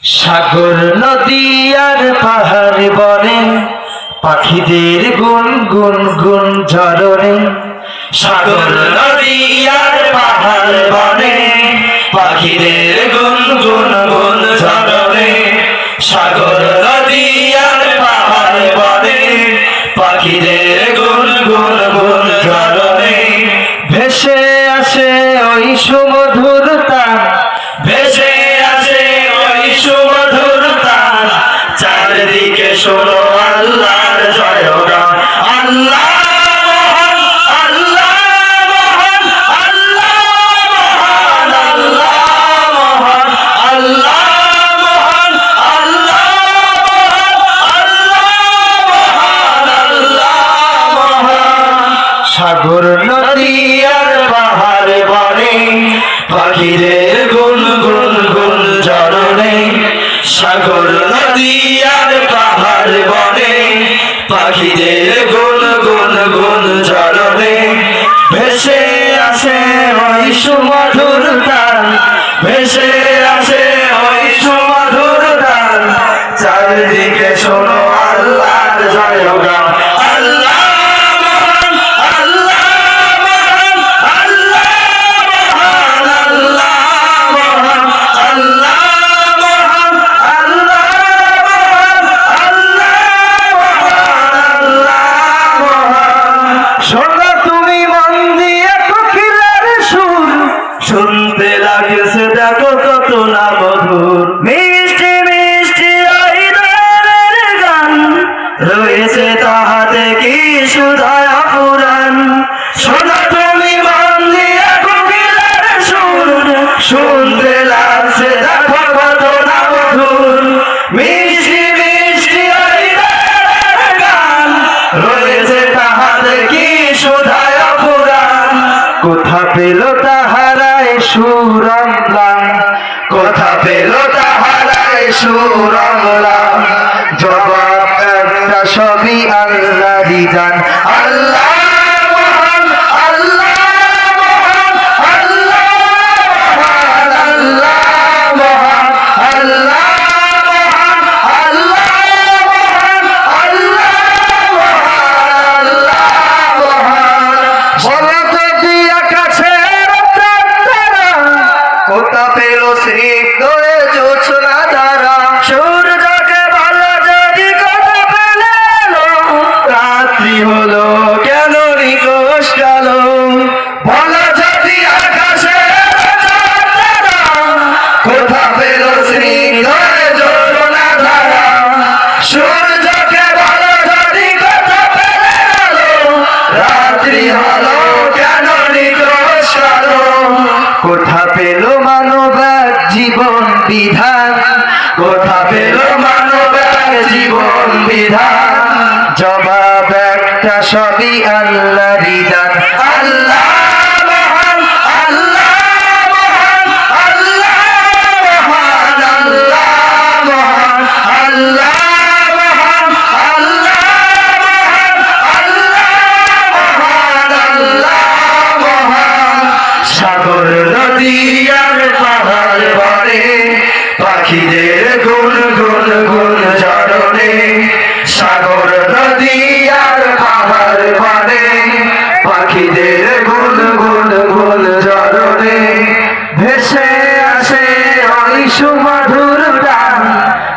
সাগর নদী আর পাহাড় বনে পাখিদের গুন গুন গুন ঝরনে। সাগর নদী আর পাহাড় বনে পাখিদের গুন গুন গুন ঝরনে। সাগর নদী আর পাহাড় বনে পাখিদের গুন গুন গুন ঝরনে। ভেসে আসে ওই সুমধুর তান, ভেসে আসে ওই সুমধুর তান। চারদিকে শোনো আল্লাহর জয়গান। আল্লাহ মহান, আল্লাহ মহান, আল্লাহ মহান, আল্লাহ মহান, আল্লাহ মহান, আল্লাহ মহান, আল্লাহ মহান। সাগর নদী আর পাহাড় বনে পাখিদের গুন গুন গুন ঝরনে। সাগর নদী আর পাহাড় বনে পাখিদের গুন গুন গুন ঝরনে। ভেসে আসে ওই সুমধুর তান, ভেসে আসে ওই সুমধুর তান। চারিদিকে শোনো আল্লাহর জয়গান। আল্লাহ মহান, আল্লাহ মহান, আল্লাহ মহান, আল্লাহ মহান, আল্লাহ মহান, আল্লাহ মহান, আল্লাহ মহান। শোনো তুমি মন দিয়ে কোকিলের সুর, শুনতে লাগছে দেখো কত না মধুর। মিষ্টি মিষ্টি ওই দয়ালের গান, রয়েছে তাহাতে কি সুধায় অপুরাণ। শোনো তুমি মন দিয়ে কোকিলের সুর, শুনতে লাগছে দেখো কত না মধুর। মিষ্টি মিষ্টি ওই দয়ালের গান, রয়েছে তাহাতে কি সুধায় অপুরাণ। কোথা পেল তাহারায় সুরমলাম, কোথা পেল তাহারায় সুরমলাম। জবাব একটা সবই আল্লাহরই দান। আল্লাহ মহান, আল্লাহ মহান, আল্লাহ মহান, আল্লাহ মহান, আল্লাহ মহান, আল্লাহ মহান, আল্লাহ মহান, আল্লাহ মহান। বলো যদি আকাশের তারা কোথা পেল স্নিগ্ধ এ জোছনা ধারা। সূর্যকে ভালো যদি কোথা পেল রাত্রি হলো কেন নিকোষ কালো। বলো যদি আকাশের তারা কোথা পেল স্নিগ্ধ এ জোছনা ধারা। সূর্যকে ভালো যদি কোথা পেল রাত্রি হলো কেন নিকোষ কালো। কোথা পেল মানব এক জীবন বিধান, কোথা পেল মানব এক জীবন বিধান। জবাব একটা সবই আল্লাহরই দান। আল্লাহ মহান, আল্লাহ মহান, আল্লাহ মহান, আল্লাহ মহান, আল্লাহ মহান, আল্লাহ মহান, আল্লাহ মহান। সাগর নদী আর পাহাড় বনে পাখিদের গুন গুন গুন ঝরনে। সাগর নদী আর পাহাড় বনে পাখিদের গুন গুন গুন ঝরনে। ভেসে আসে ওই সুমধুর গান,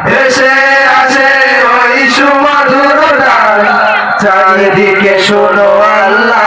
ভেসে আসে ওই সুমধুর গান। চারিদিকে শোনো আল্লাহ